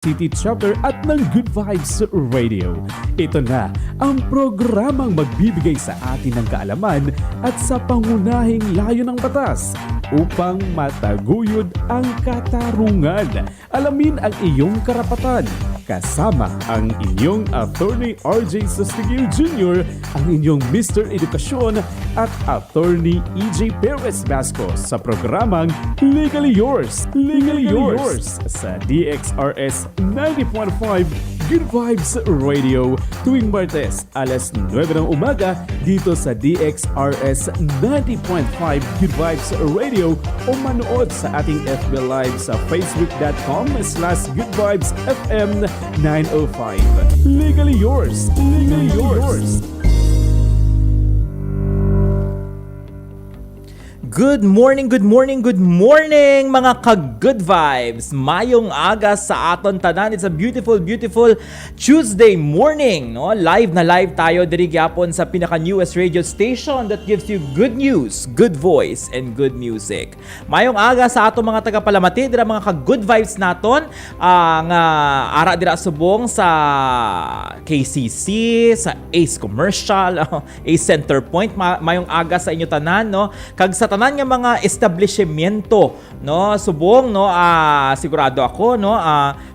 City Chapter at ng Good Vibes Radio. Ito na ang programang magbibigay sa atin ng kaalaman at sa pangunahing layo ng batas upang mataguyod ang katarungan. Alamin ang iyong karapatan. Kasama ang inyong Atty. RJ Sustiguer Jr., ang inyong Mr. Edukasyon at Atty. 𝗟𝗘𝗚𝗏 sa programang Legally Yours. Legally Yours sa DXRS 90.5 Good Vibes Radio tuwing Martes alas 9 ng umaga dito sa DXRS 90.5 Good Vibes Radio o manood sa ating FB Live sa facebook.com/goodvibesfm 905. Legally Yours. Legally Yours. Good morning mga ka-good vibes. Mayong aga sa aton tanan. It's a beautiful Tuesday morning, no? Live na live tayo diri gyapon sa pinaka-newest radio station that gives you good news, good voice and good music. Mayong aga sa aton mga taga-Palamati, dira mga ka-good vibes naton, nga ara dira subong sa KCC, sa Ace Commercial, Ace Center Point. Mayong aga sa inyo tanan, no? Kag sa tanan nga mga establishmento, no, subong, no, sigurado ako, no,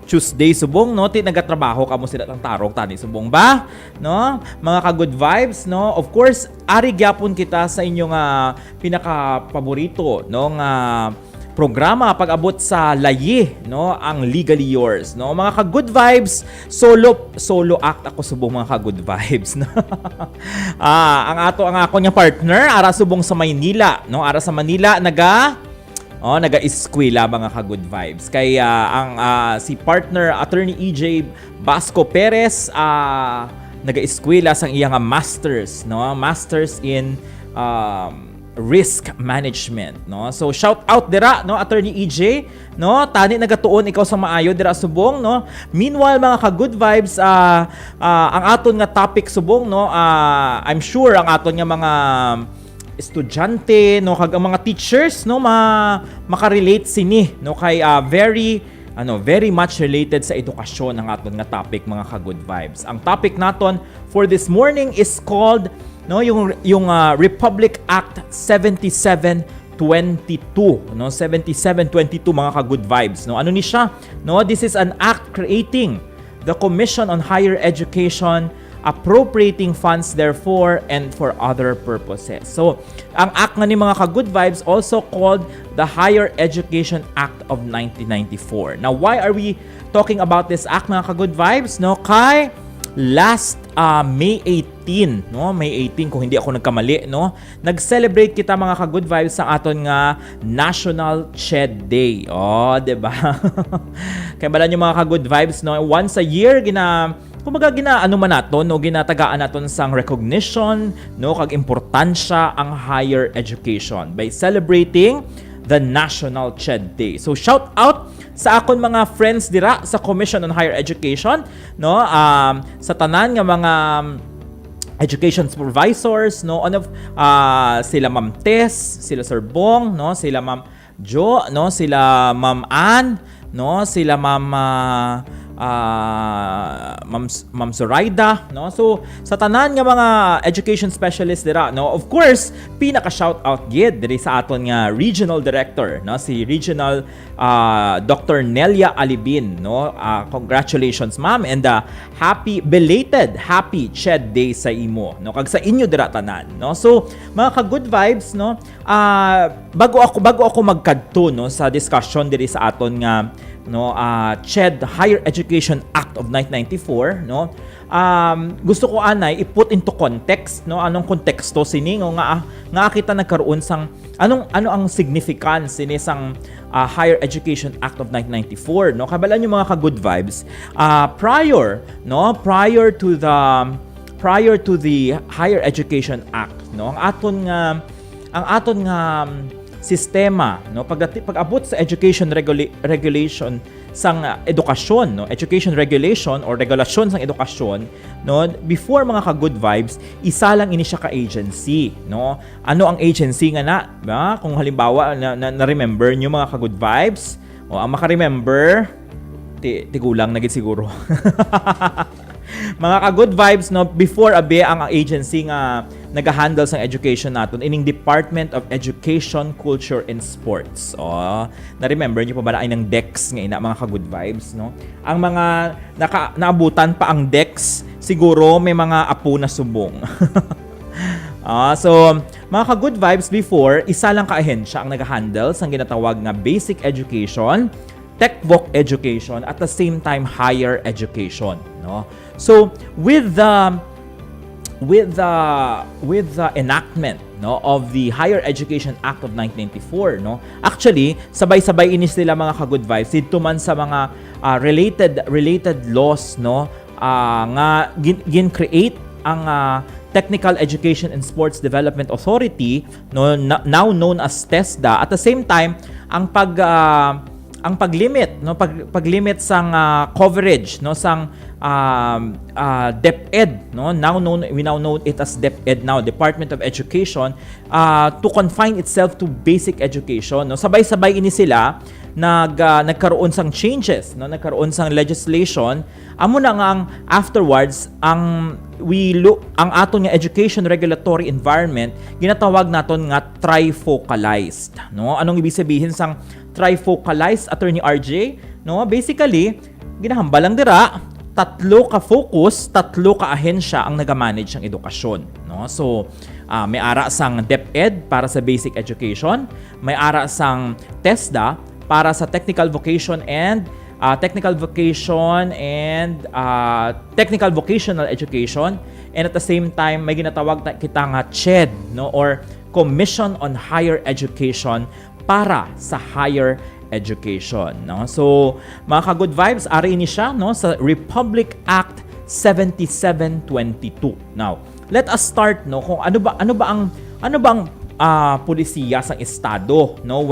Tuesday subong, no, nagatrabaho kamo sila tang tarong tani subong ba, no, mga ka-good vibes, no. Of course, ari gyapon kita sa inyong pinaka paborito, no, programa pag-abot sa layi, no, ang Legally Yours, no. Mga ka-good vibes, solo act ako subong mga ka-good vibes, no. ang ako nya partner ara subong sa Maynila, no. Ara sa Manila naga-eskwela mga ka-good vibes. Kaya si partner Atty. 𝗟𝗃𝗚𝗏 naga-eskwela sang iyang masters, no, masters in risk management, no. So shout out dira, no, Atty. EJ, no, tani nagatuon ikaw sa maayo dira subong, no. Meanwhile mga ka-good vibes, ang aton nga topic subong, no, I'm sure ang aton nga mga estudyante, no, kag ang mga teachers, no, makarelate sini, no, kay very much related sa edukasyon ang aton nga topic mga ka-good vibes. Ang topic naton for this morning is called, no, yung Republic Act 7722, no, 7722 mga ka-good vibes, no. Ano ni siya? No, this is an act creating the Commission on Higher Education, appropriating funds therefore and for other purposes. So, ang act nga ni mga ka-good vibes also called the Higher Education Act of 1994. Now, why are we talking about this act mga ka-good vibes? No, kay last May 18, no? May 18 kung hindi ako nagkamali, no? Nag-celebrate kita mga ka-good vibes sa aton nga National CHED Day. Oh, 'di ba? Kaya bala niyo mga ka-good vibes, no? Once a year kumbaga ano man naton, no, ginatagaan naton sang recognition, no, kag importansya ang higher education by celebrating the National CHED Day. So shout out sa akon mga friends dira sa Commission on Higher Education, no, sa tanan nga mga education supervisors, no, sila Ma'am Tess, sila Sir Bong, no, sila Ma'am Jo, no, sila Ma'am Ann, no, sila Ma'am Zoraida, no. So sa tanan nga mga education specialist dira, no, of course pinaka shout out gid diri sa aton nga regional director, no, si Regional Dr. Nelia Alibin, no. Congratulations ma'am, and happy CHED Day sa imo, no, kag sa inyo dira tanan, no. So mga ka-good vibes, no, bago ako magkadto, no, sa discussion diri sa aton nga, no, CHED Higher Education Act of 1994, no. Gusto ko i-put into context, no, anong konteksto sini nga kita nagkaroon sang ano ang significance sini sang Higher Education Act of 1994, no. Kabalan yung mga ka-good vibes, prior to the Higher Education Act, no, ang aton nga sistema, no, pag-abot sa education regulation sang edukasyon, no, education regulation or regulasyon sang edukasyon, no, before mga ka-good vibes, isa lang ini siya ka agency, no. Ano ang agency nga na? Kung halimbawa na remember niyo mga ka-good vibes, o ang maka-remember, tigulang na gid siguro. Mga ka-good vibes, no, before abe ang agency nga nagahandle sang education naton ining Department of Education, Culture and Sports. Na-remember niyo pa ba ay ng DEX nga ina mga ka-good vibes, no? Ang mga naabutan pa ang DEX, siguro may mga apo na subong. So, mga ka-good vibes, before, isa lang ka-ahensya ang nag-handle sang ginatawag nga basic education, tech-voc education, at the same time higher education, no? So, with the enactment, no, of the Higher Education Act of 1994, no, actually sabay-sabay inis nila mga ka-good vibes dito man sa mga related laws, no, nga gin-create ang Technical Education and Sports Development Authority, no, now known as TESDA. At the same time, ang paglimit, no, paglimit sang coverage, no, sang DepEd, no, we now know it as DepEd now, Department of Education, to confine itself to basic education, no. Sabay-sabay ini sila nagkaroon sang changes, no, nagkaroon sang legislation. Amo na nga ang afterwards ang aton nga education regulatory environment ginatawag naton nga trifocalized, no. Anong ibig sabihin sang trifocalized, Attorney RJ? No, basically ginahambal lang dira, tatlo ka focus, tatlo ka ahensya ang naga-manage ang edukasyon, no. So may ara sang DepEd para sa basic education, may ara sang TESDA para sa technical vocation and technical vocational education, and at the same time may ginatawag kita nga CHED, no, or Commission on Higher Education para sa higher education, no. So mga ka-good vibes, ari ini siya, no, sa Republic Act 7722. Now let us start, no, kung ano bang polisiya sang estado, no,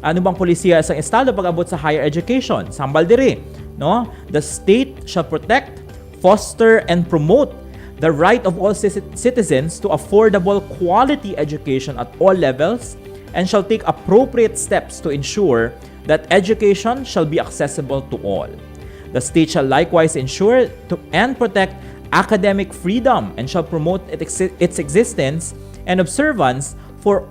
ano bang polisiya sang estado pag-abot sa higher education? Sambal diri, no? The state shall protect, foster, and promote the right of all citizens to affordable quality education at all levels, and shall take appropriate steps to ensure that education shall be accessible to all. The state shall likewise ensure and protect academic freedom, and shall promote its existence and observance for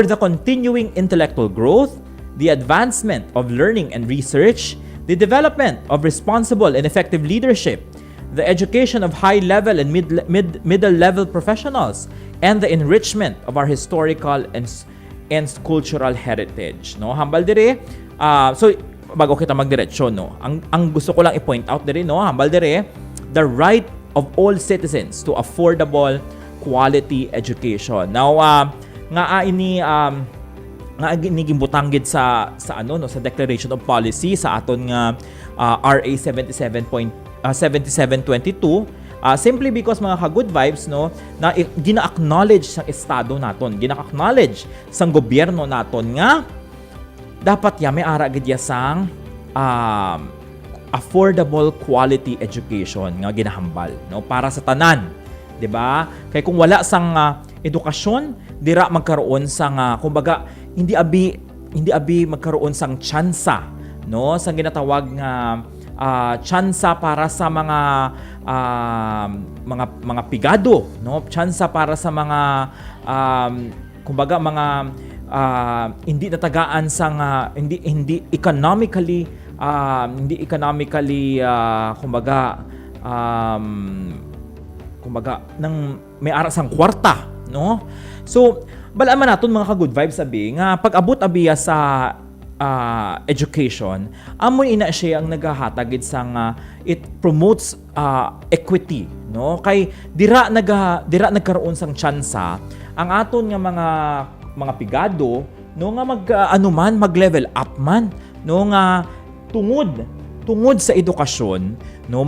the continuing intellectual growth, the advancement of learning and research, the development of responsible and effective leadership, the education of high-level and middle-level professionals, and the enrichment of our historical and cultural heritage, no. Hambal dire, so bago kita magdiretsyon, no, ang gusto ko lang i-point out dire, no, hambal dire, the right of all citizens to affordable quality education. Now nga ini gibutanggid sa Declaration of Policy sa aton nga RA 7722, simply because mga ka-good vibes, no, na gina-acknowledge sang estado naton, gina-acknowledge sang gobyerno naton nga dapat may ara gid sang affordable quality education nga ginahambal, no, para sa tanan, di ba? Kay kung wala sang edukasyon, dira magkaroon sang kumbaga hindi abi magkaroon sang tsansa, no, sang ginatawag nga tsansa para sa mga pigado, no, tsansa para sa mga kumbaga mga hindi natagaan sang hindi economically kumbaga nang may ara sang kwarta, no. So balaan man naton mga ka-good vibes sabi nga pag-abot abiya sa education, amoy ina siya ang nagahatagid sang it promotes equity, no. Kay dira nagkaroon sang tsansa ang aton nga mga pigado, no, nga mag-level up man, no, nga tungod sa edukasyon, no,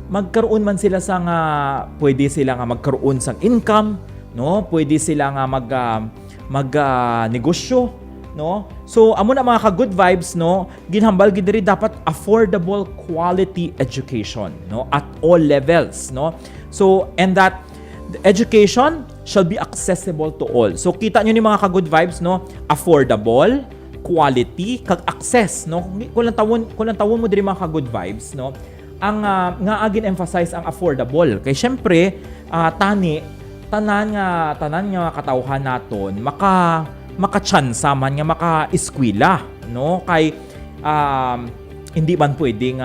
magkaroon man sila sang pwede sila nga magkaroon sang income, no, pwede sila nga negosyo, no. So amo na mga ka-good vibes, no, ginhambal gid diri dapat affordable quality education, no, at all levels, no. So and that the education shall be accessible to all. So kita nyo ni mga ka-good vibes, no, affordable, quality kag access, no? Kung lang tawon mo diri mga ka-good vibes, no? Ang nga agin emphasize ang affordable. Kay syempre tanan nga katawhan naton makachansa man nga maka-eskwela, no? Kay hindi man pwedeng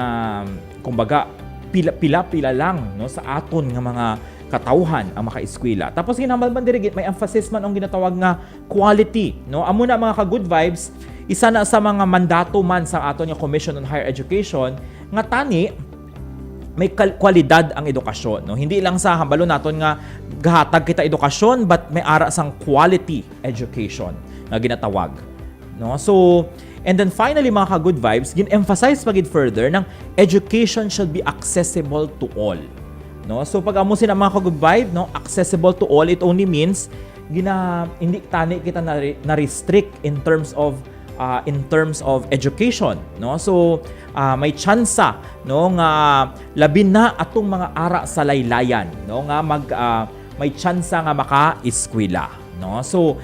kumbaga pila lang, no, sa aton nga mga katawhan ang maka-eskwela. Tapos ginambal man diri may emphasis man ang ginatawag nga quality, no? Amo na mga ka-good vibes, isa na sa mga mandato man sa aton nga Commission on Higher Education nga tani may kwalidad ang edukasyon, no? Hindi lang sa hambalo naton nga gahatag kita edukasyon, but may ara sang quality education nga ginatawag, no? So, and then finally mga ka-good vibes, gin-emphasize pagid further ng education should be accessible to all, no? So pag amo sina mga ka-good vibe, no, accessible to all, it only means hindi tani kita na restrict in terms of education, no? So may tsansa, no, nga labi na atong mga ara sa laylayan, no, nga may tsansa nga maka-eskwela, no? So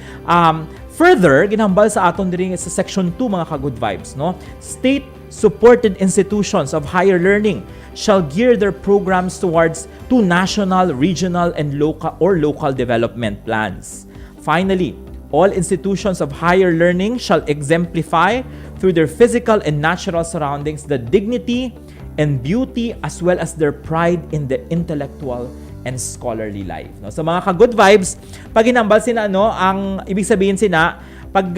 further ginhambal sa aton diri sa section 2 mga ka-good vibes, no, state-supported institutions of higher learning shall gear their programs towards national, regional, and local development plans. Finally, all institutions of higher learning shall exemplify through their physical and natural surroundings the dignity and beauty as well as their pride in the intellectual and scholarly life. No? So mga ka-good vibes, pag hinambal sina, no, ang ibig sabihin sina, pag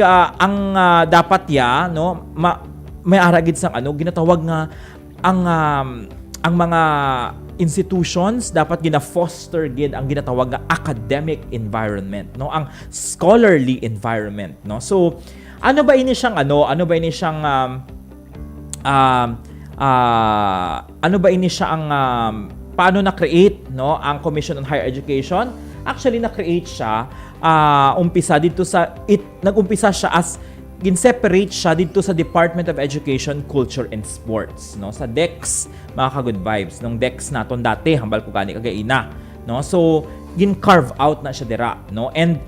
dapat no, may aragid sang ginatawag nga ang mga institutions dapat gina-foster gid ang ginatawag nga academic environment, no, ang scholarly environment, no. So ano ba ini siyang paano na-create, no, ang Commission on Higher Education? Actually na-create siya nag-umpisa siya as gin-separate siya dito sa Department of Education, Culture and Sports, no, sa DEX mga ka-good vibes, nung DEX naton dati hambal ko gani kagaina, no. So gin-carve out na siya dira, no. And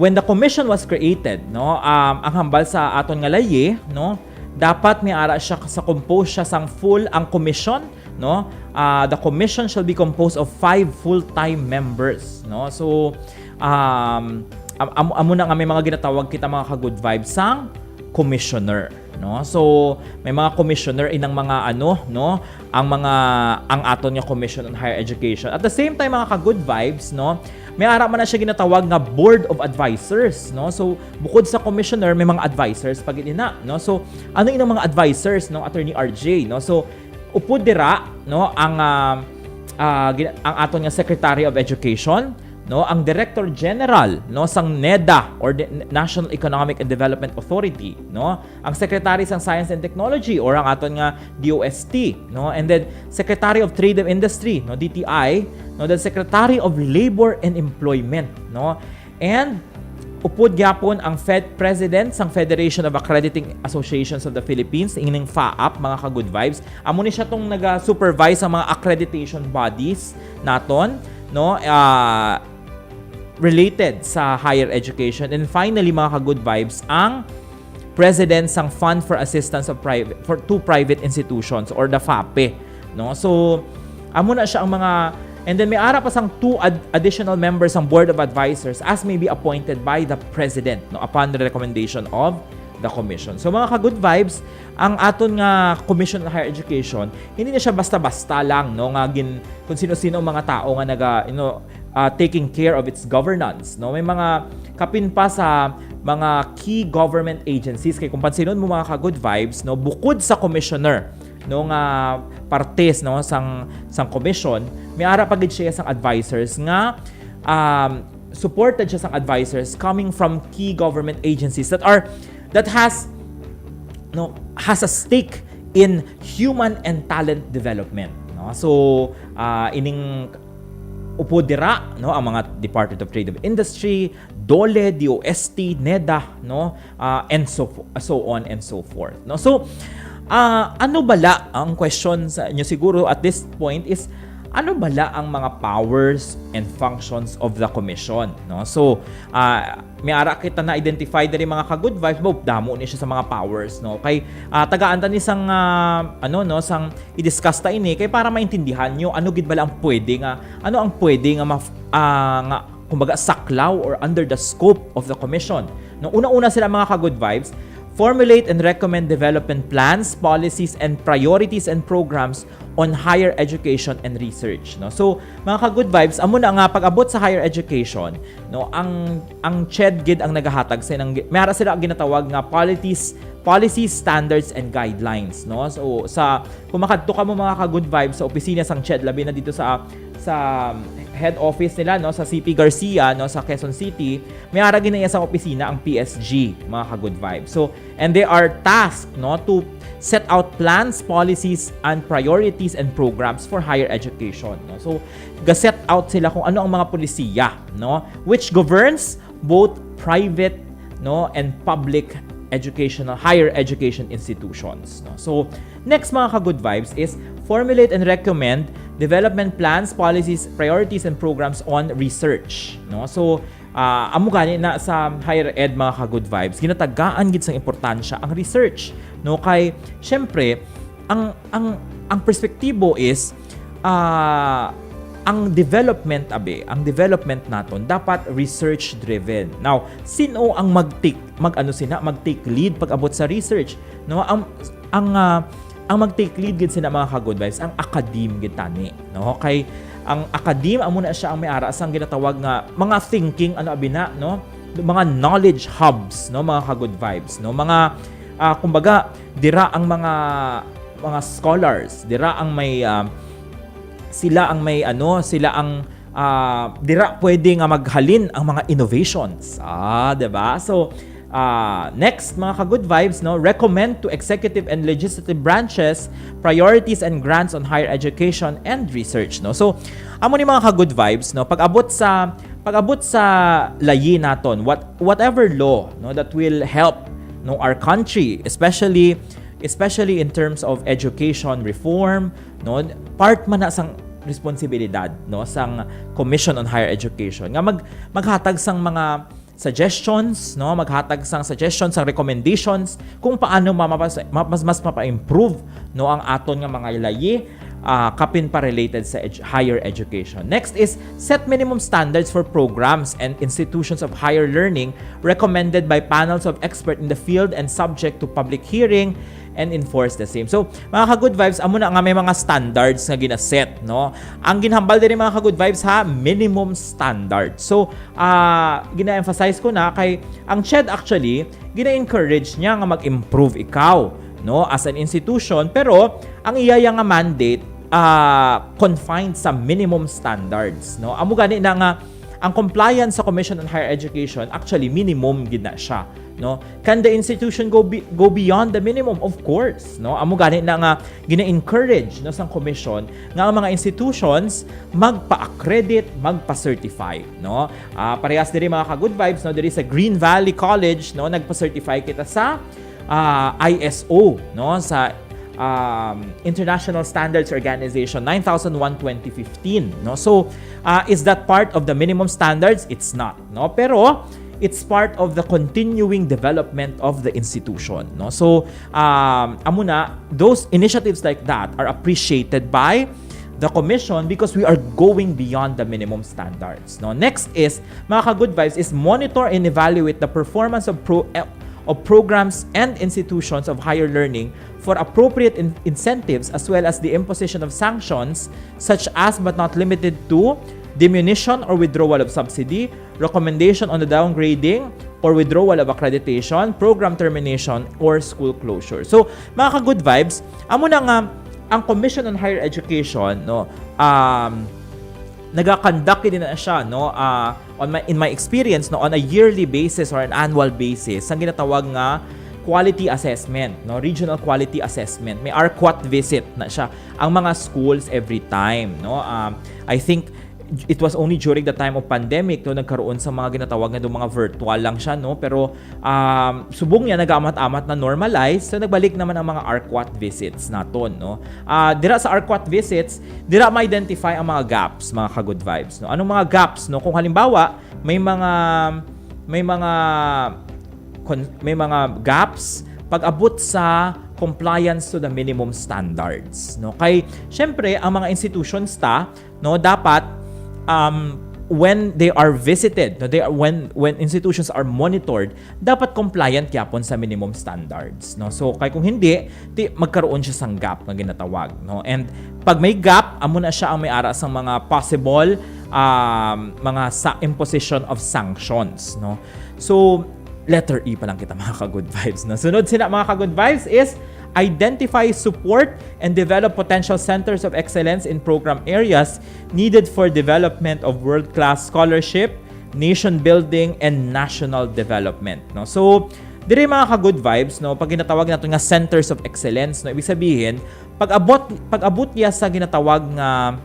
when the commission was created, no, ang hambal sa aton nga laye, no, dapat may ara siya sa compose siya sang full ang commission, no. The commission shall be composed of 5 full-time members, no. So amo na nga may mga ginatawag kita mga ka-good vibes sang commissioner, no. So may mga commissioner inang mga no, ang aton nga Commission on Higher Education. At the same time mga ka-good vibes, no, may ara man na siya ginatawag nga Board of Advisors, no. So bukod sa commissioner may mga advisors pag ina, no. So ano inang mga advisors, no, Attorney RJ, no. So upod dira, no, ang aton nga Secretary of Education, no, ang Director General, no, sang NEDA or National Economic and Development Authority, no, ang Secretary sang Science and Technology or ang aton nga DOST, no, and then Secretary of Trade and Industry, no, DTI, no, then Secretary of Labor and Employment, no, and upod gyapon ang President sang Federation of Accrediting Associations of the Philippines, ining FAAP mga ka-good vibes. Amo ni siya tong naga-supervise sa mga accreditation bodies naton, no, related sa higher education. And finally mga ka-good vibes, ang President sang Fund for Assistance to Private Institutions or the FAPE, no. So amo na siya ang mga. And then may ara pa sang 2 additional members ng Board of Advisors as may be appointed by the President, no, upon the recommendation of the Commission. So mga ka-good vibes, ang aton nga Commission on Higher Education, hindi na siya basta-basta lang, no, nga kung sino-sino mga tao nga taking care of its governance, no. May mga kapin pa sa mga key government agencies, kay kung pansinon mo mga ka-good vibes, no, bukod sa commissioner, no, nga partes, no, sang commission, may ara pagid siya sang advisors nga supported siya sang advisors coming from key government agencies that has a stake in human and talent development, no. So ining upo dira, no, ang mga Department of Trade and Industry, DOLE, DOST, NEDA, no, and so on and so forth, no. So ano bala ang question sa inyo siguro at this point is ano bala ang mga powers and functions of the commission, no? So may ara kita na identify diri mga ka-good vibes, damo ni siya sa mga powers, no? Kay tagaan ni sang sang i-discuss ta ini kay para maintindihan nyo ano gid bala ang pwede nga nga kumbaga saklaw or under the scope of the commission. No, una-una sila mga ka-good vibes, formulate and recommend development plans, policies, and priorities and programs on higher education and research. No? So, mga ka-good vibes, amo na nga pag-abot sa higher education, no, ang 𝗟𝗘𝗚𝗏 gid ang nagahatag sa mayara sila ang ginatawag nga policies, standards, and guidelines. No? So, kung makadto ka mo mga ka-good vibes sa opisina sang 𝗟𝗘𝗚, labi na dito sa head office nila, no, sa CP Garcia, no, sa Quezon City, may ara ginaya sa opisina ang PSG, mga ka-good vibes. So, and they are tasked, no, to set out plans, policies, and priorities and programs for higher education. No? So, ga-set out sila kung ano ang mga polisiya, no, which governs both private, no, and public higher education institutions. No? So, next mga ka-good vibes is formulate and recommend development plans, policies, priorities, and programs on research. No? So, amo gani na sa higher ed mga ka-good vibes, ginatagaan gid sang importansya ang research. No? Kay, syempre, ang perspektibo is, ang development naton dapat research driven. Now, sino ang mag-take lead pag abot sa research? No, ang mag-take lead gid sina mga ka-good vibes, ang academe gid tani. No, kay ang academe amo na siya ang may ara sang ginatawag nga mga thinking no, mga knowledge hubs, no, mga ka-good vibes, no, mga kumbaga dira ang mga scholars, dira ang may sila ang dira pwede nga maghalin ang mga innovations. 'Di ba? So, next, mga ka-good vibes, no, recommend to executive and legislative branches priorities and grants on higher education and research. No? So, amo ni mga ka-good vibes, no, pag-abot sa layi naton, whatever law, no, that will help, no, our country, especially in terms of education reform, no, part man na sang responsibilidad, no, sang Commission on Higher Education nga maghatag sang mga suggestions, no, maghatag sang suggestions, sang recommendations kung paano mas mapa-improve, no, ang aton nga mga layi kapin pa related sa higher education. Next is set minimum standards for programs and institutions of higher learning recommended by panels of experts in the field and subject to public hearing and enforce the same. So, mga ka-good vibes, amo na nga may mga standards nga gina-set, no? Ang ginhambal din mga ka-good vibes minimum standards. So, gina-emphasize ko na kay ang 𝗟𝗚𝗏 actually gina-encourage niya nga mag-improve ikaw, no, as an institution, pero ang iyaya nga mandate confined sa minimum standards, no? Amo gani na nga ang compliance sa Commission on Higher Education actually minimum gid na siya, no? Can the institution go beyond the minimum? Of course, no? Amo gani na nga gina-encourage, no, sang commission nga ang mga institutions magpa-accredit, magpa-certify, no? Parehas diri mga ka-good vibes, no, diri sa Green Valley College, no, nagpa-certify kita sa ISO, no, sa International Standards Organization 9001:2015, no? So, is that part of the minimum standards? It's not, no? Pero it's part of the continuing development of the institution, no? So, amo na, those initiatives like that are appreciated by the commission because we are going beyond the minimum standards, no? Next is, mga ka-good vibes, is monitor and evaluate the performance of programs and institutions of higher learning for appropriate incentives as well as the imposition of sanctions such as but not limited to diminution or withdrawal of subsidy, recommendation on the downgrading or withdrawal of accreditation, program termination, or school closure. So, mga ka-good vibes, amo na nga ang Commission on Higher Education, no, nagakandak din na siya, no, in my experience, no, on a yearly basis or an annual basis, ang ginatawag nga quality assessment, no, regional quality assessment. May RQAT visit na siya ang mga schools every time, no. I think it was only during the time of pandemic no nagkaroon sa mga ginatawag na mga virtual lang siya no, pero subong niya nag-amat-amat na normalize, so nagbalik naman ang mga 𝗟𝗃𝗚 visits naton no. Dira sa 𝗟𝗃𝗚 visits, dira ma-identify ang mga gaps, mga ka-good vibes no. Anong mga gaps no? Kung halimbawa may mga gaps pag-abot sa compliance to the minimum standards no. Kay syempre ang mga institutions no dapat when they are visited no, when institutions are monitored, dapat compliant yapon sa minimum standards no. So kay kung hindi magkaroon siya sang gap na ginatawag no. And pag may gap, amo na siya ang may-ara sa mga possible mga imposition of sanctions no. So letter E pa lang kita mga ka-good vibes no. Sunod sila mga ka-good vibes is identify, support, and develop potential centers of excellence in program areas needed for development of world-class scholarship, nation building, and national development no. So dire mga ka-good vibes no, pag ginatawag nato nga centers of excellence no, ibig sabihin pag-abot niya sa ginatawag nga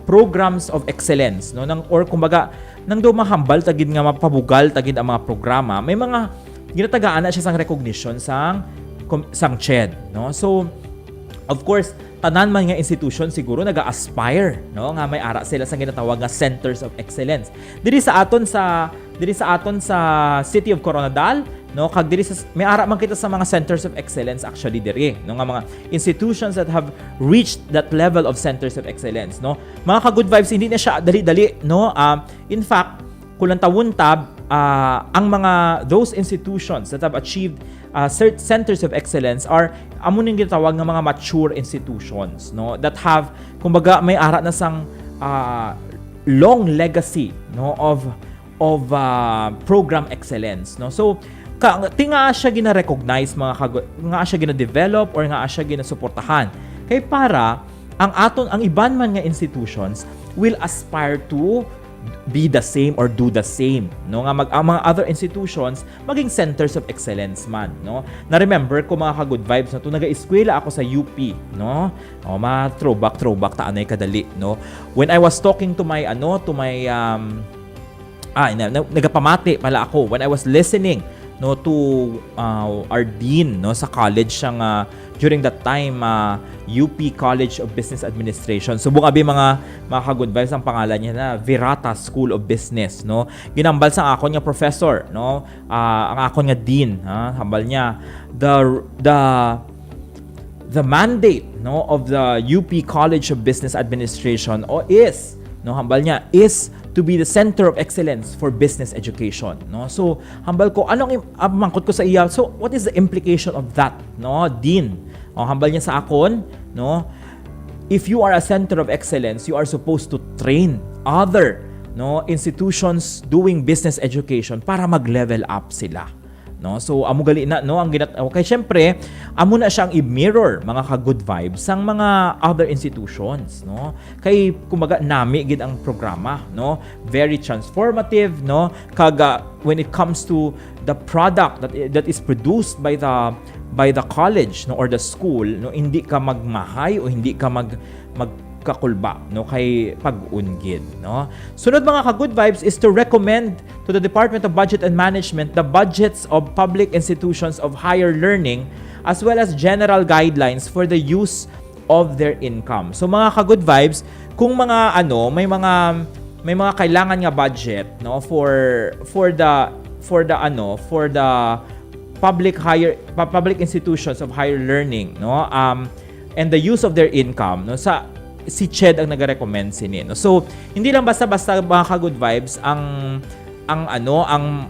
programs of excellence no, or kumbaga nang do mahambal tagid nga mapabugal tagid ang mga programa, may mga ginatagaan na siya sang recognition sang 𝗟𝗃𝗚𝗏 no. So of course tanan man nga institution siguro naga-aspire no nga may ara sila sa ginatawag nga centers of excellence diri sa aton sa City of Coronadal no, kag diri sa may ara man kita sa mga centers of excellence actually diri no, nga mga institutions that have reached that level of centers of excellence no. Mga ka-good vibes, hindi na siya dali-dali no. In fact kulang tawon tab ang mga those institutions that have achieved centers of excellence are amo ning gitawag nga mga mature institutions no, that have kumbaga may ara na sang long legacy no of program excellence no. So tinga siya gina-recognize nga siya gina-develop or nga siya gina-suportahan kay para ang iban man nga institutions will aspire to be the same or do the same no, nga ang mga other institutions maging centers of excellence man no. Na remember ko mga ka-good vibes na to naga-eskwela ako sa UP no, throwback ta anay kadali no. When I was talking to my nagapamati pala ako when I was listening no to our dean no sa college siyang during that time UP College of Business Administration. Subong abi mga ka-good vibes ang pangalan niya na Virata School of Business no. Ginambal sa akon nga professor no, ang akon nga dean hambal niya the mandate no of the UP College of Business Administration is no, hambal niya is to be the center of excellence for business education no. So hambal ko anong mangkot ko sa iya, so what is the implication of that no, dean hambal niya sa akon no, if you are a center of excellence, you are supposed to train other no institutions doing business education para mag-level up sila no. So amo gali na no ang okay, syempre amo na siyang i-mirror mga ka-good vibes sang mga other institutions no. Kay kumbaga nami gid ang programa no, very transformative no, kag when it comes to the product that is produced by the college no or the school no, hindi ka magmahay o hindi ka magkakulba no kay pag-ungid no. Sunod mga ka-good vibes is to recommend to the Department of Budget and Management the budgets of public institutions of higher learning as well as general guidelines for the use of their income. So mga ka-good vibes, kung mga may mga kailangan nga budget no for the public institutions of higher learning no and the use of their income no, sa si CHED ang nag-recommend sini no. So hindi lang basta-basta mga ka-good vibes ang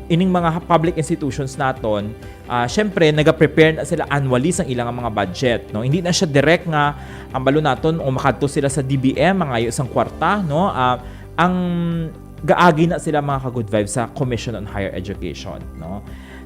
ining mga public institutions naton, syempre naga-prepare na sila annually sang ilang mga budget no. Hindi na siya direct nga ang balo naton o makadto sila sa DBM mga isang kwarta no, ang gaagi na sila mga ka-good vibes sa Commission on Higher Education no.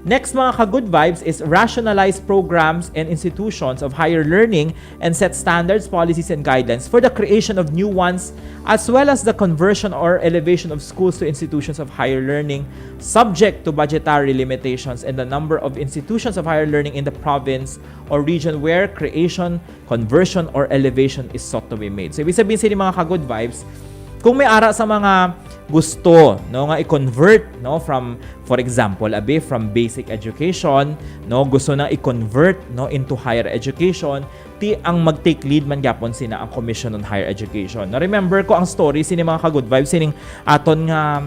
Next mga ka-good vibes is rationalize programs and institutions of higher learning and set standards, policies, and guidelines for the creation of new ones as well as the conversion or elevation of schools to institutions of higher learning subject to budgetary limitations and the number of institutions of higher learning in the province or region where creation, conversion, or elevation is sought to be made. So ibig sabihin sila mga ka-good vibes, kung may ara sa mga gusto no nga i-convert no from, for example, from basic education no gusto na i-convert no into higher education, ang mag-take lead man gyapon sina ang Commission on Higher Education. Na remember ko ang story sini mga ka-good vibes sining aton nga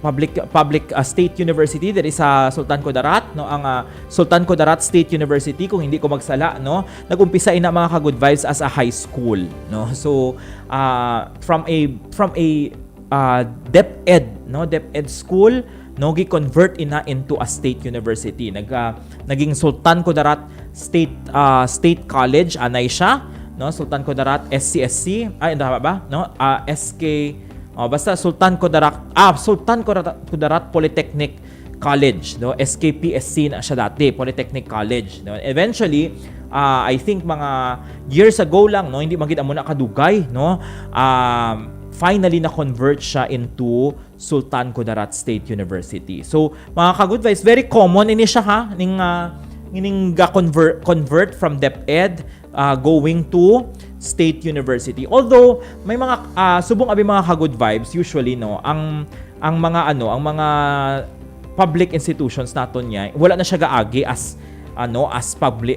public state university there is sa Sultan Kudarat no ang Sultan Kudarat State University, kung hindi ko magsala no, nagumpisa ina mga ka-good vibes as a high school no. So from a DepEd no, DepEd school no, gi-convert ina into a state university. Naging Sultan Kudarat State College anay siya no, Sultan Kudarat 𝗧𝗎 ay tama ba no, SK basta Sultan Kudarat Polytechnic College no, SKPSC na siya dati, Polytechnic College no. Eventually I think mga years ago lang no, hindi magid amo na kadugay no, finally na convert siya into Sultan Kudarat State University. So mga ka-good vibes, very common ini siya ha ning convert from DepEd going to State University. Although may mga subong abi mga ka-good vibes usually no, ang mga public institutions naton niya wala na siya gaagi as public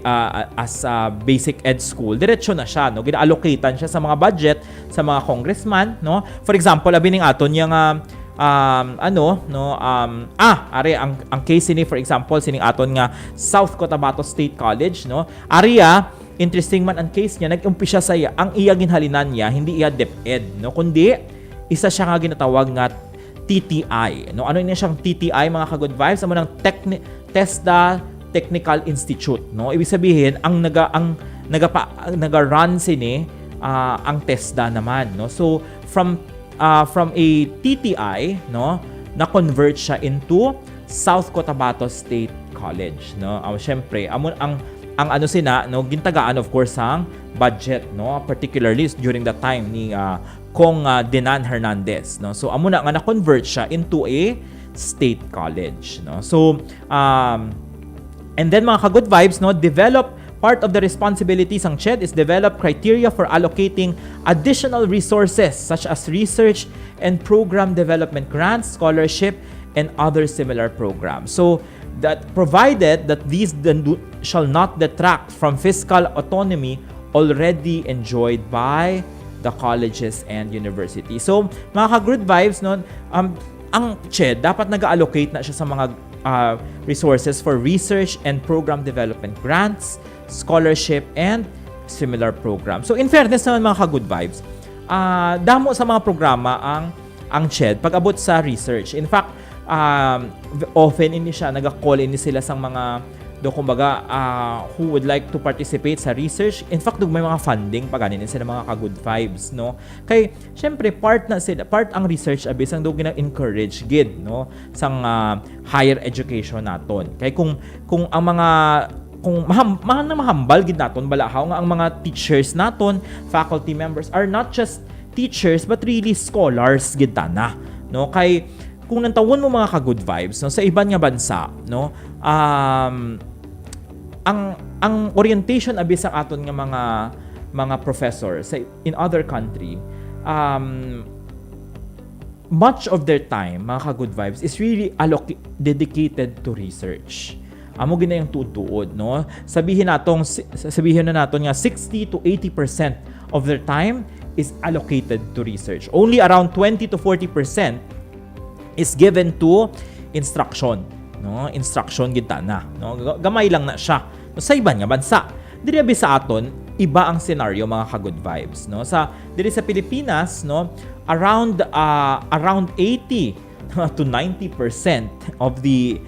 basic ed school. Diretso na siya no, gina-allocatean siya sa mga budget sa mga congressman no. For example, abi ning aton yang ang case ni, for example, sining aton nga South Cotabato State College no. Interesting man ang case niya, nag-umpisa sa ang iya ginhalinan niya, hindi iya DepEd no, kundi isa siya nga ginatawag nga TTI no. Ano niya siyang TTI mga ka-good vibes? Amo nang TESDA Technical Institute no. Ibig sabihin ang naga-run sini ang TESDA naman no. So from a TTI no, na-convert siya into South Cotabato State College no. Syempre ang ano sina no, gintagaan of course ang budget no, particularly during the time ni Kong Dinan Hernandez no. So amo na nga na-convert siya into a state college no. So and then mga ka-good vibes no, part of the responsibilities ng 𝗟ED is develop criteria for allocating additional resources such as research and program development grants, scholarship, and other similar programs. So that provided that these shall not detract from fiscal autonomy already enjoyed by the colleges and universities. So mga ka-good vibes no, ang 𝗟ED dapat nag-allocate na siya sa mga resources for research and program development grants, scholarship, and similar programs. So in fairness naman mga ka-good vibes, damo sa mga programa ang 𝗟ED pag-abot sa research. In fact, often ini siya naga-call ini sila sang mga kumbaga who would like to participate sa research. In fact, may mga funding pa ganin sila mga ka-good vibes no. Kay syempre part ang research abis ang gina-encourage gid no sang higher education naton. Kay kung ang mga mahambal gid naton balahaw nga ang mga teachers naton, faculty members are not just teachers but really scholars gid na no. Kay kung nantawon mo mga ka-good vibes no, sa iban nga bansa no, ang orientation abis ang aton nga mga professors in other country, much of their time mga ka-good vibes is really dedicated to research. Amo gina yung tutuod no. Sabihin na naton nga 60 to 80% of their time is allocated to research. Only around 20 to 40% is given to instruction no. Instruction kita na no, gamay lang na siya no, sa iban nga bansa. Diri sa aton iba ang scenario mga ka-good vibes no. Diri sa Pilipinas no, around 80 to 90% of the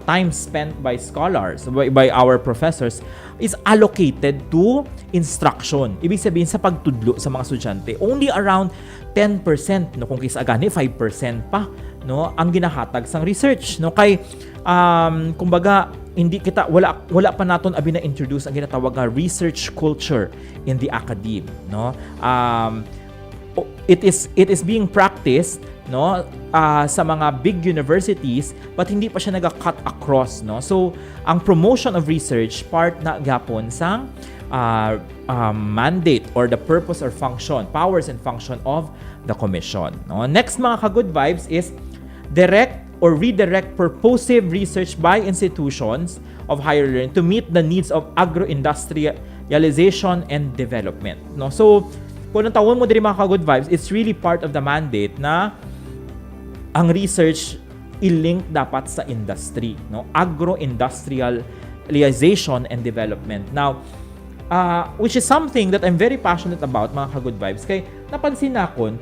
time spent by scholars, by our professors, is allocated to instruction. Ibig sabihin sa pagtudlo sa mga estudyante. Only around 10% no, kung kisa gani 5% pa no ang ginahatag sang research no. Kay kumbaga hindi kita wala pa naton abi na introduce ang ginatawag nga research culture in the academe no. it is being practiced, no, sa mga big universities, but hindi pa siya naga-cut across, no. So ang promotion of research part na gapon sang mandate or the purpose or function, powers and function of the commission, no. Next mga ka-good vibes is direct or redirect purposive research by institutions of higher learning to meet the needs of agro-industrialization and development, no. So kung tawon mo diri mga ka-good vibes, it's really part of the mandate na ang research i-link dapat sa industry, no, agro-industrialization and development. Now which is something that I'm very passionate about mga ka-good vibes, kay napansin na kon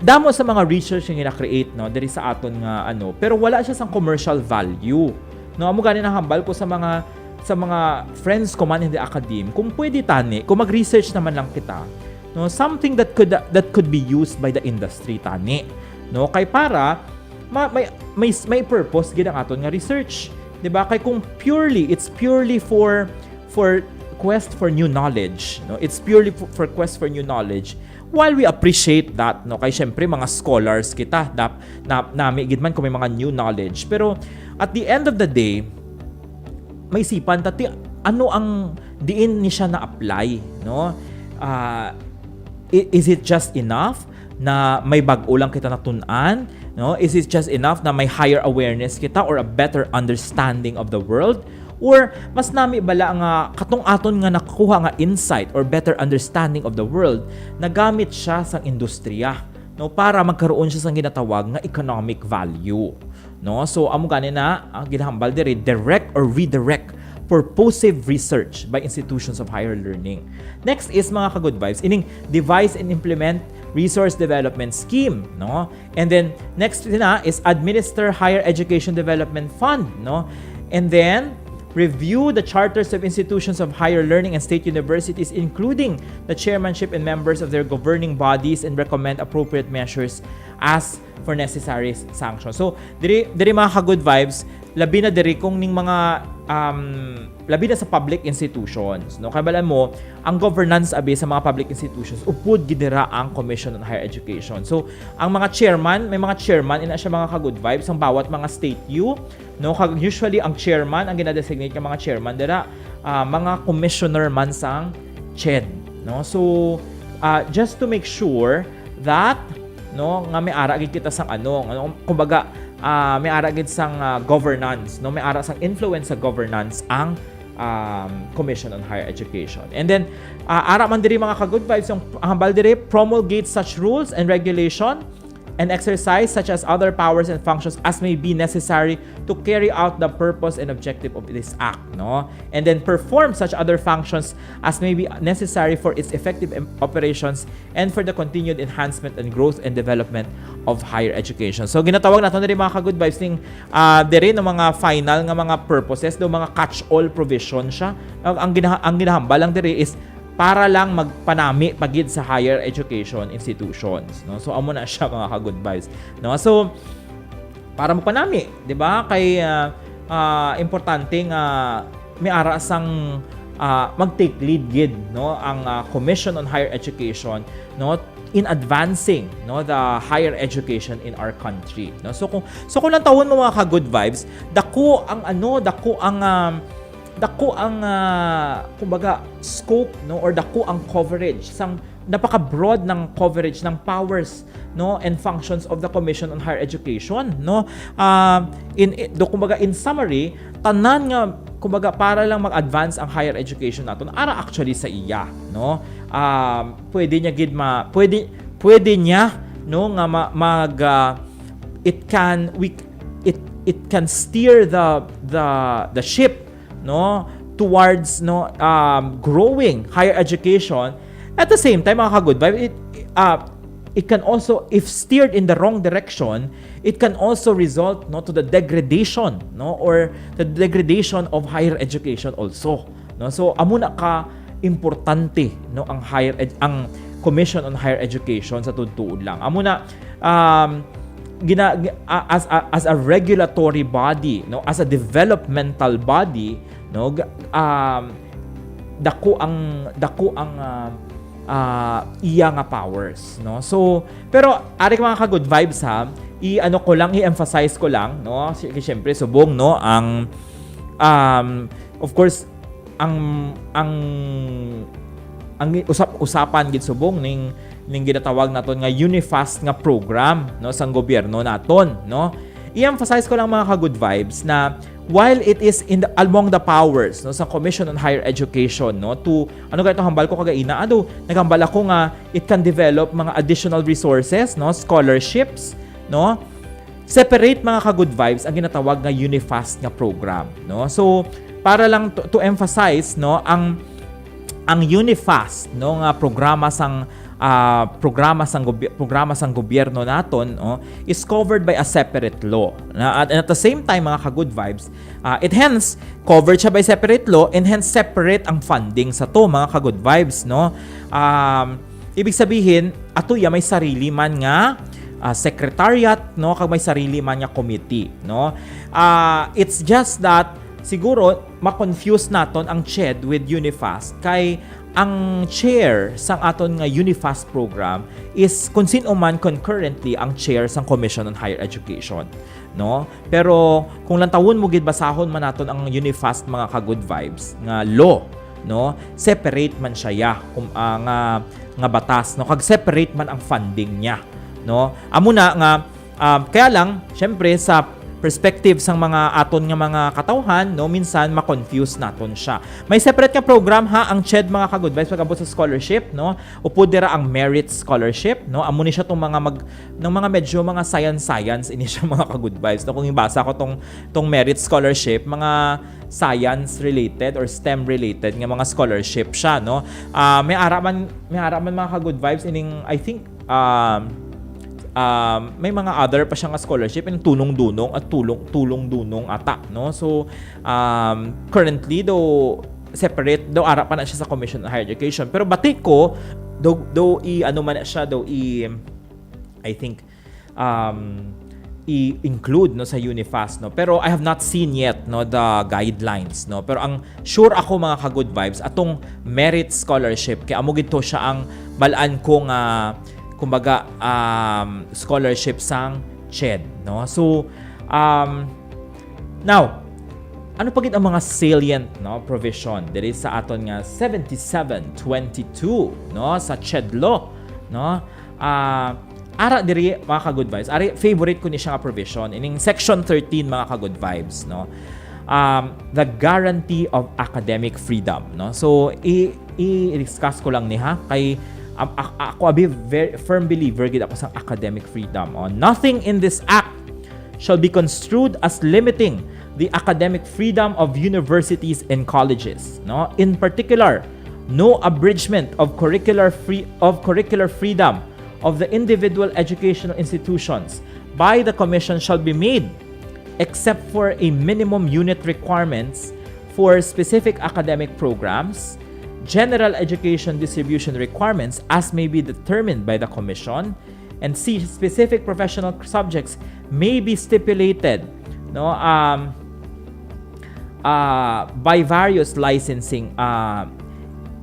damo sa mga research yung gina-create, no, diri sa aton nga pero wala siya sang commercial value, no. Amo gani hambal ko sa mga friends ko man in the academe, kung pwede tani kung mag-research naman lang kita, no, something that could be used by the industry tani, no, kay para may purpose gid ang aton nga research, di ba? Kay kung it's purely for quest for new knowledge, no, it's purely for quest for new knowledge. While we appreciate that, no, kay syempre mga scholars kita nami gid man kung may mga new knowledge, pero at the end of the day may sipan tati ano ang diin ni siya na apply, no. Is it just enough na may bag-o lang kita natun-an, no? Is it just enough na may higher awareness kita or a better understanding of the world? Or mas nami bala nga katong aton nga nakuha nga insight or better understanding of the world, nagamit siya sang industriya, no, para magkaroon siya sang ginatawag nga economic value, no. So amo gani na ang ginahambal diri, direct or redirect purposive research by institutions of higher learning. Next is mga ka-good vibes, ining devise and implement resource development scheme, no. And then next na is administer higher education development fund, no. And then review the charters of institutions of higher learning and state universities, including the chairmanship and members of their governing bodies, and recommend appropriate measures as for necessary sanctions. So diri mga ka-good vibes, labi na diri kung ning mga labi na sa public institutions, no. Kabalan mo ang governance abi sa mga public institutions, upod gidira ang Commission on Higher Education. So ang mga chairman, may mga chairman ina siya mga ka-good vibes ang bawat mga state U, no. Usually ang chairman ang gina-designate ng mga chairman dira mga commissioner man sang CHED, no. So just to make sure that, no, nga may ara gid kita sang kumbaga may ara gid sang governance, no, may ara sang influence sa governance ang Commission on Higher Education. And then ara man diri mga ka-good vibes yung hambal diri, promulgate such rules and regulation and exercise such as other powers and functions as may be necessary to carry out the purpose and objective of this act, no. And then perform such other functions as may be necessary for its effective operations and for the continued enhancement and growth and development of higher education. So ginatawag nato diri mga ka-good vibes ning diri ng mga final nga mga purposes, do mga catch-all provision siya. Ang ginahambal lang diri is para lang magpanami pagid sa higher education institutions, no. So amo na siya mga ka-good vibes, no. So para magpanami, di ba, kay importante nga may ara sang mag-take lead gid, no, ang Commission on Higher Education, no, in advancing, no, the higher education in our country, no. So kung lang tawon mo mga ka-good vibes, dako ang kumbaga scope, no, or dako ang coverage sang napaka-broad ng coverage ng powers, no, and functions of the Commission on Higher Education, no. Kumbaga in summary, tanan nga kumbaga para lang mag-advance ang higher education naton ara actually sa iya, no. Pwede niya, no, nga it can steer the ship, no, towards, no, growing higher education. At the same time mga ka-good vibe, it can also, if steered in the wrong direction, it can also result, no, to the degradation, no, or the degradation of higher education also, no. So amo na ka importante, no, ang Commission on Higher Education sa tutuod lang. Amo na as a regulatory body, no, as a developmental body, no, dako ang iya nga powers, no? So, pero ari mga ka-good vibes ha, i-emphasize ko lang, no? Siyempre subong, no, ang of course ang usapan gid subong ning ginatawag naton nga Unifast nga program, no, sang gobyerno naton, no? I-emphasize ko lang mga ka-good vibes na while it is among the powers, no, sa Commission on Higher Education, no, to hambal ko kagaina naghambal ako nga it can develop mga additional resources, no, scholarships, no, separate mga ka-good vibes ang ginatawag nga Unifast nga program, no. So para lang to emphasize, no, ang Unifast, no, nga programa sang gobyerno naton, is covered by a separate law. At the same time mga ka-good vibes, it hence covered siya by separate law and hence separate ang funding sa to mga ka-good vibes, no. Ibig sabihin ato may sarili man nga secretariat, no, kag may sarili man nga committee, no. It's just that siguro ma-confuse naton ang CHED with Unifast kay ang chair sang aton nga Unifast program is kung sino man concurrently ang chair sang Commission on Higher Education, no. Pero kung lantawon mo gid basahon man naton ang Unifast mga ka-good vibes nga law, no, separate man siya nga batas, no, kag separate man ang funding niya, no. Amo na nga kaya lang syempre sa perspective sang mga aton nga mga katawhan, no, minsan ma-confuse naton siya. May separate nga program ha ang CHED mga ka-good vibes pagabot sa scholarship, no. Upod dira ang merit scholarship, no. Amo ni siya tong mga mga medyo mga science ini siya mga ka-good vibes, no. Kung ibasa ko tong merit scholarship, mga science related or STEM related nga mga scholarship siya, no. May ara man mga ka-good vibes ining I think may mga other pa siya nga scholarship yung tunong-dunong at tulong-dunong ata, no. So currently though separate daw ara pa na siya sa Commission on Higher Education, pero batik ko though I think i-include, no, sa Unifast, no. Pero I have not seen yet, no, the guidelines, no. Pero ang sure ako mga ka-good vibes atong merit scholarship kay amo gito siya ang balaan ko nga kumbaga scholarship sang CHED, no. So now ano pa gid ang mga salient, no, provision diri sa aton nga 7722, no, sa CHED law, no. Ara diri mga ka-good vibes, ari favorite ko ni siya nga provision ining section 13 mga ka-good vibes, no. The guarantee of academic freedom, no. So i-discuss ko lang ni ha kay ako very firm believer gid ako sa academic freedom. Nothing in this act shall be construed as limiting the academic freedom of universities and colleges, no. In particular, no abridgment of curricular freedom of the individual educational institutions by the commission shall be made except for a minimum unit requirements for specific academic programs, general education distribution requirements as may be determined by the commission, and specific professional subjects may be stipulated, no, by various licensing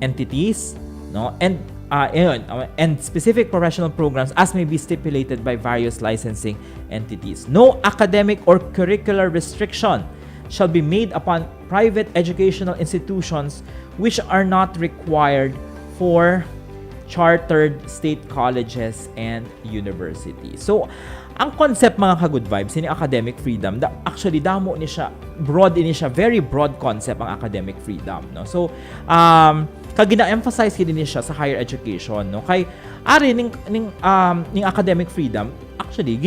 entities, no, and specific professional programs as may be stipulated by various licensing entities. No academic or curricular restriction shall be made upon private educational institutions which are not required for chartered state colleges and universities. So, ang concept mga ka-good vibes ni academic freedom, actually damo ni siya, very broad concept ang academic freedom, no. So, kag gina-emphasize gid ni siya sa higher education, no. Kay ari ning academic freedom, actually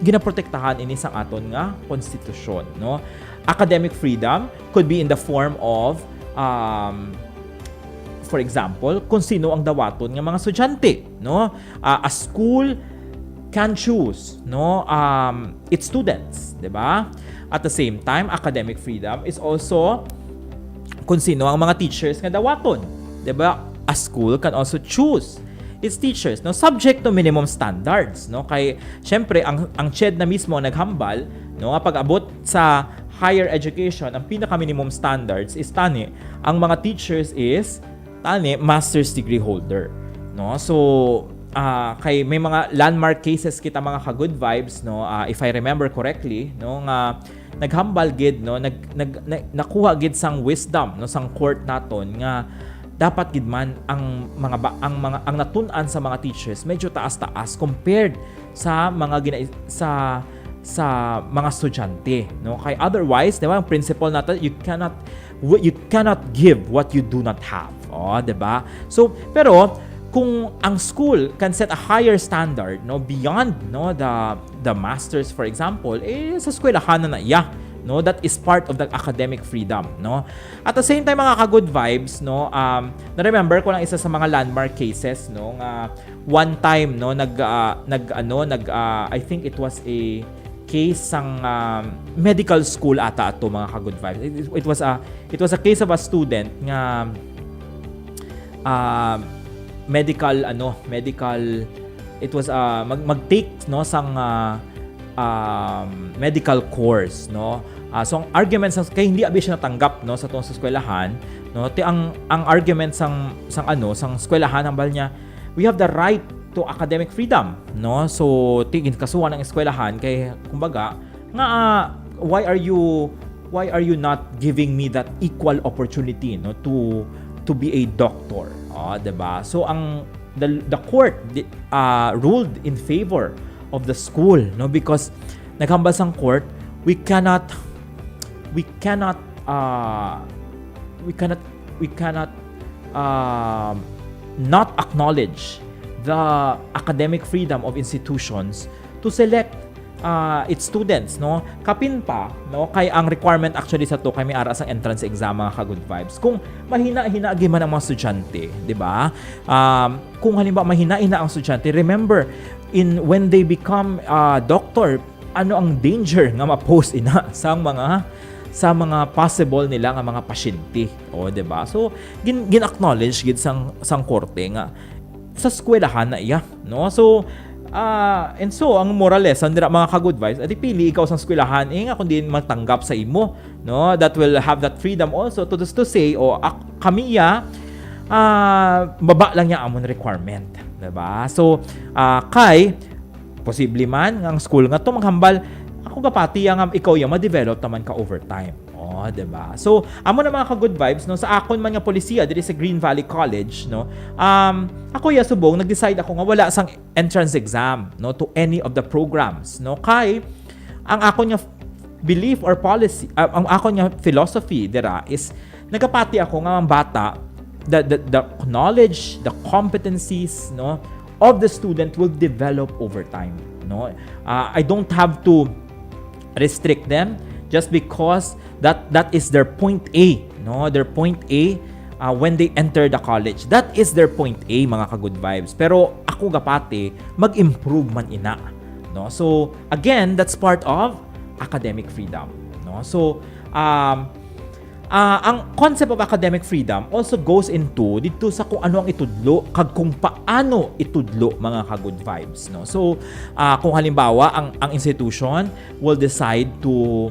ginaprotektahan ini sa aton nga konstitusyon, no. Academic freedom could be in the form of for example, kung sino ang dawaton ng mga estudyante, no. A school can choose, no, its students, 'di ba? At the same time, academic freedom is also kung sino ang mga teachers nga dawaton, 'di ba? A school can also choose its teachers, no, subject to minimum standards, no. Kay syempre ang CHED na mismo naghambal, no, pag abot sa higher education, ang pinaka minimum standards is tani ang mga teachers is master's degree holder, no? So kay may mga landmark cases kita mga ka-good vibes, no? If I remember correctly, no, nga naghambal gid, no, nakuha gid sang wisdom, no, sang court naton nga dapat gid man ang natun-an sa mga teachers medyo taas-taas compared sa mga sa mga estudyante, no? Kay otherwise, di ba, ang principle natin, you cannot give what you do not have. Di ba? So, pero kung ang school can set a higher standard, no, beyond, no, the masters, for example, sa eskwelahan na no, that is part of the academic freedom, no. At the same time, mga ka-good vibes, no, na-remember ko lang isa sa mga landmark cases, no, one time, no, I think it was a case sang medical school ata ato, mga ka-good vibes. It was a case of a student nga medical, it was mag-take, no, sang medical course, no. So ang argument kay hindi abi siya natanggap, no, sa tong eskwelahan, no, ang argument sang eskwelahan ang bal niya, we have the right to academic freedom, no. So tigin kasuhan ng eskwelahan kay kumbaga nga why are you not giving me that equal opportunity, no, to be a doctor, diba? So the court ruled in favor of the school, no, because naghambal sang court, we cannot not acknowledge the academic freedom of institutions to select its students, no. Kapin pa, no, kay ang requirement actually sa to kay may aras ang entrance exam, mga ka-good vibes. Kung mahina-hina man ang mga estudyante, di ba? Kung halimbawa mahina-hina ang estudyante, remember when they become doctor, ano ang danger nga ma-post ina sa mga possible nila nga mga pasyente, di ba? So gin-acknowledge gid sang korte nga sa eskwelahan na no. So and so ang moral lesson dira, mga ka-good vibes, adi pili ikaw sa eskwelahan nga kung di matanggap sa imo, no, that will have that freedom also to say kamiya baba lang niya amon requirement, diba? So kay posible man ang school nga to maghambal, ako gapati nga ikaw yung ma-develop naman ka over time, diba? So amo na mga ka-good vibes, no, sa akon man nga polisiya diri sa Green Valley College, no, ako subong nag-decide ako nga wala sang entrance exam, no, to any of the programs, no, kay ang akon nga belief or policy, ang akon nga philosophy dira is nagapati ako nga ang bata, the knowledge, the competencies, no, of the student will develop over time, no. I don't have to restrict them just because that is their point A, no, their point A when they enter the college. That is their point A, mga ka-good vibes. Pero ako gapati mag-improve man ina, no. So again, that's part of academic freedom, no. So ang concept of academic freedom also goes into dito sa kung ano ang itudlo kag kung paano itudlo, mga ka-good vibes, no. So kung halimbawa ang institution will decide to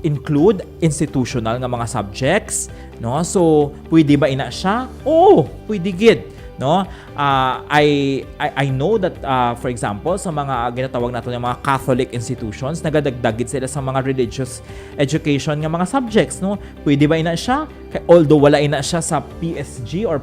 include institutional nga mga subjects, no. So pwede ba ina siya? Pwede gid, no. I know that for example sa mga ginatawag nato nga mga Catholic institutions, nagadagdagit sila sa mga religious education nga mga subjects, no. Pwede ba ina siya? Although wala ina siya sa PSG or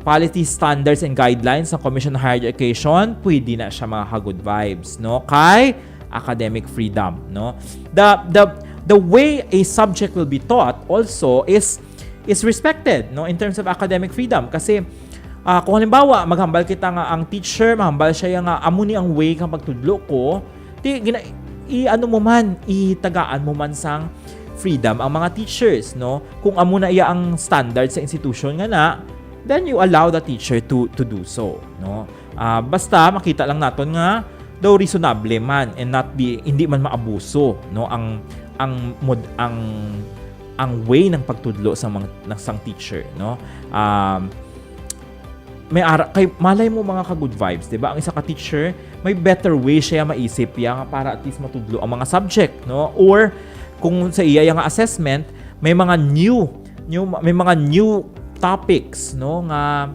policy standards and guidelines ng Commission on Higher Education, pwede na siya, mga ka-good vibes, no, kay academic freedom, no. The way a subject will be taught also is respected, no, in terms of academic freedom. Kasi kung halimbawa maghambal kita nga ang teacher, mahambal siya nga amo ni ang way kang pagtudlo ko, itagaan mo man sang freedom ang mga teachers, no. Kung amo na iya ang standard sa institution nga na, then you allow the teacher to do so, no. Basta makita lang naton nga daw reasonable man and hindi man maabuso, no, ang way ng pagtudlo sa sang teacher, no. Kay malay mo, mga ka-good vibes, 'di ba? Ang isa ka teacher, may better way siya maisip ya para at least matudlo ang mga subject, no, or kung sa iya nga assessment may mga new topics no nga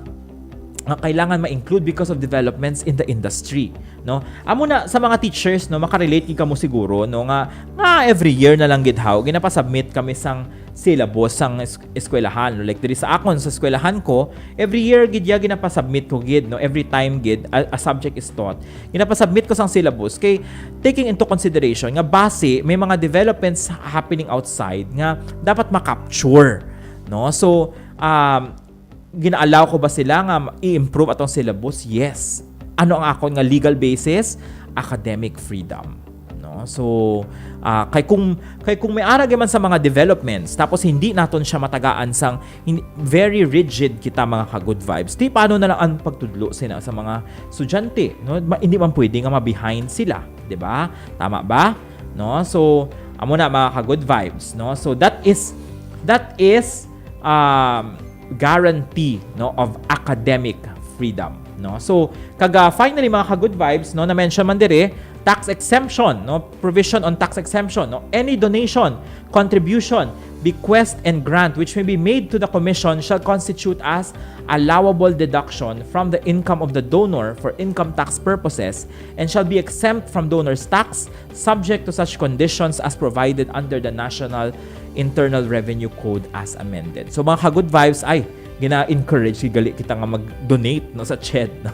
kailangan ma-include because of developments in the industry, no? Amo na sa mga teachers, no, makarelate ka mo siguro, no, nga every year na lang gid how ginapa-submit kami sang syllabus sang eskwelahan, no? Like diri sa akon sa eskwelahan ko, every year gid ginapa-submit ko gid, no, every time gid a subject is taught. Ginapa-submit ko sang syllabus kay taking into consideration nga base may mga developments happening outside nga dapat ma-capture, no? So, gina-allow ko ba sila nga i-improve atong syllabus? Yes. Ano ang akon nga legal basis? Academic freedom, no? So kay kung may ara man sa mga developments tapos hindi naton siya matagaan sang very rigid kita mga ka-good vibes, di paano na lang ang pagtudlo sila sa mga estudyante, no? Hindi man pwede nga ma-behind sila, di ba? Tama ba? No? So amo na mga ka-good vibes, no? So that is guarantee, no, of academic freedom, no? So finally mga ka-good vibes, no, na mention man dire tax exemption, no, provision on tax exemption, no, any donation, contribution, bequest and grant which may be made to the commission shall constitute as allowable deduction from the income of the donor for income tax purposes and shall be exempt from donor's tax subject to such conditions as provided under the National Internal Revenue Code as amended. So mga ka-good vibes, ay gina-encourage gali kita nga mag-donate, no, sa 𝗟𝗃, no?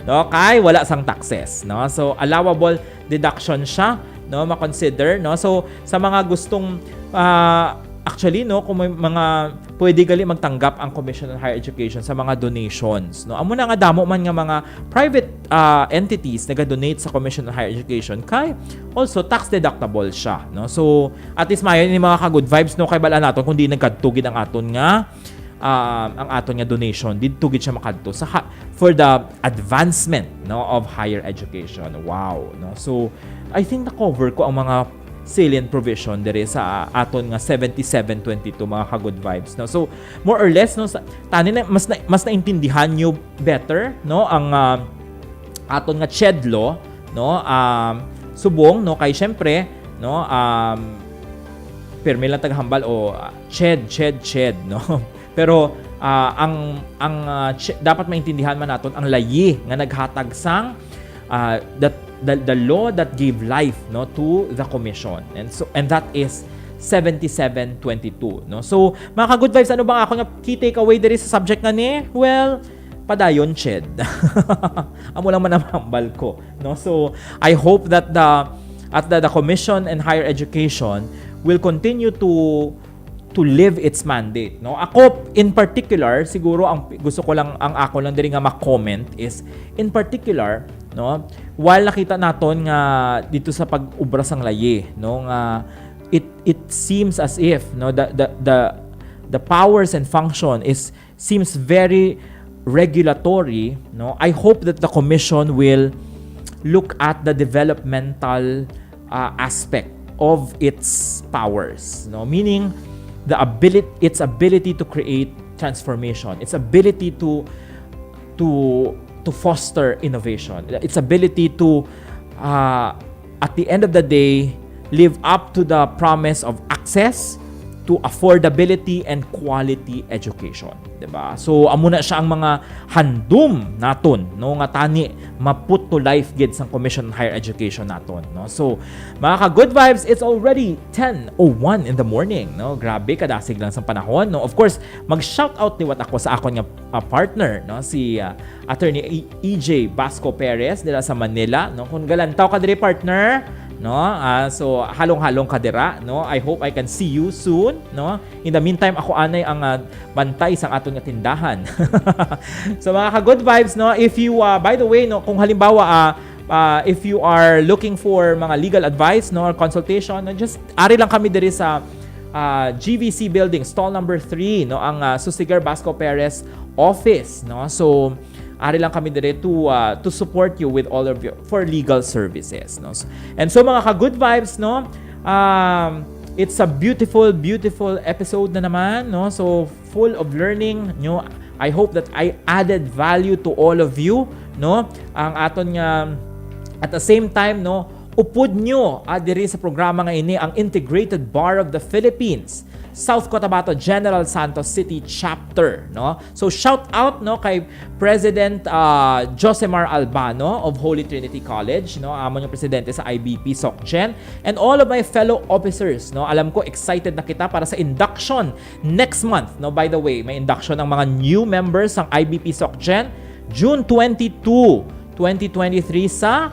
No, kay wala sang taxes, no? So allowable deduction siya, no, ma-consider, no? So sa mga gustong actually, no, kung may mga pwede gali magtanggap ang Commission on Higher Education sa mga donations, no? Amo na nga damo man nga mga private entities naga-donate sa Commission on Higher Education kay also tax deductible siya, no? So at least mayon ni mga ka-good vibes, no, kay bala naton kung di nagkadtugid ang aton nga donation didto gid siya makadto sa for the advancement, no, of higher education. Wow, no? So I think na-cover ko ang mga salient provision dire sa aton nga 7722 mga ka-good vibes, no? So more or less, no, tani na mas naintindihan nyo better, no, ang aton nga 𝗟𝗃 law, no, subong, no, kay syempre, no, permi lang taghambal o 𝗟𝗃, no. Pero dapat maintindihan man naton ang layi nga naghatag sang the law that gave life, no, to the commission, and that is 7722, no? So mga ka-good vibes, ano bang ako nga key takeaway diri sa subject nga ni? Well, padayon 𝗟𝗃. Amo lang man ang hambal ko, no? So I hope that the Commission on Higher Education will continue to live its mandate, no? Ako in particular, siguro ang gusto ko lang, ang ako lang diri nga ma-comment is in particular, no, while nakita naton nga dito sa pag-ubra sang layi, no, nga it seems as if, no, the powers and function seems very regulatory, no. I hope that the commission will look at the developmental aspect of its powers, no, meaning its ability to create transformation, its ability to foster innovation, its ability to at the end of the day live up to the promise of access to affordability and quality education, diba? So amo na siya ang mga handom naton, no, nga tani maput to life gid sang Commission on Higher Education naton, no. So mga ka-good vibes, it's already 10:01 in the morning, no. Grabe kadasig lang sang panahon, no. Of course, mag-shout out ni wat ako sa akon nga partner, no, si Atty. 𝗂𝗃𝗚𝗔𝗟𝗍𝗂 dira sa Manila, no. Kung galantaw ka diri partner, no, so halong-halong ka dira, no. I hope I can see you soon, no. In the meantime, ako anay ang bantay sang aton nga tindahan. So mga ka-good vibes, no, if you by the way, no, kung halimbawa if you are looking for mga legal advice, no, or consultation, no, just ari lang kami diri sa GVC building, stall number 3, no, ang Sustiguer office, no. So ari lang kami dire to support you with all of your for legal services, no. And so mga ka-good vibes, no, it's a beautiful episode na naman, no. So full of learning, no. I hope that I added value to all of you, no. Ang aton nga at the same time, no, upod nyo diri sa programa nga ini ang Integrated Bar of the Philippines, South Cotabato General Santos City Chapter, no? So shout out, no, kay President Josemar Albano of Holy Trinity College, no, amo yung presidente sa IBP SOCGen, and all of my fellow officers, no. Alam ko excited na kita para sa induction next month, no. By the way, may induction ng mga new members ng IBP SOCGen June 22, 2023 sa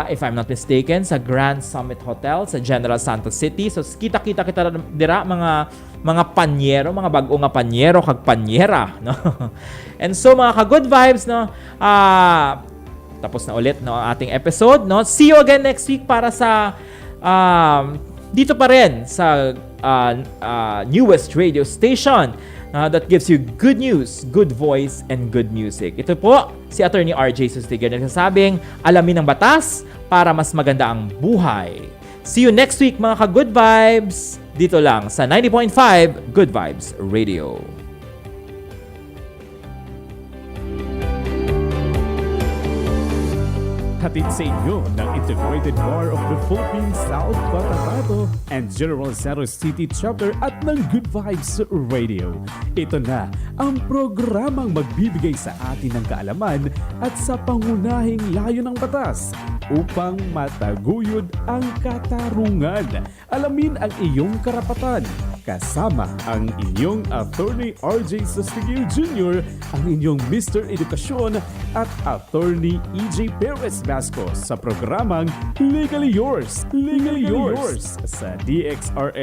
if I'm not mistaken, sa Grand Summit Hotel sa General Santos City. So kita-kita kita dira mga panyero, mga bag-o nga panyero kag panyera, no. And so mga ka-good vibes, no. Tapos na ulit, no, ang ating episode, no. See you again next week para sa dito pa rin sa newest radio station that gives you good news, good voice, and good music. Ito po si Atty. RJ Sustiguer na nagsasabing, alamin ang batas para mas maganda ang buhay. See you next week mga ka-good vibes, dito lang sa 90.5 Good Vibes Radio. Hatid sa inyo ng Integrated Bar of the Philippines, South Cotabato and General Santos City Chapter at ng Good Vibes Radio. Ito na ang programang magbibigay sa atin ng kaalaman at sa pangunahing layo ng batas upang mataguyod ang katarungan. Alamin ang iyong karapatan. Kasama ang inyong Atty. 𝗟𝗏𝗚𝗏 Jr., ang inyong Mr. Edukasyon at Atty. 𝗗𝗏𝗏𝗚 sa programang Legally Yours sa DXRS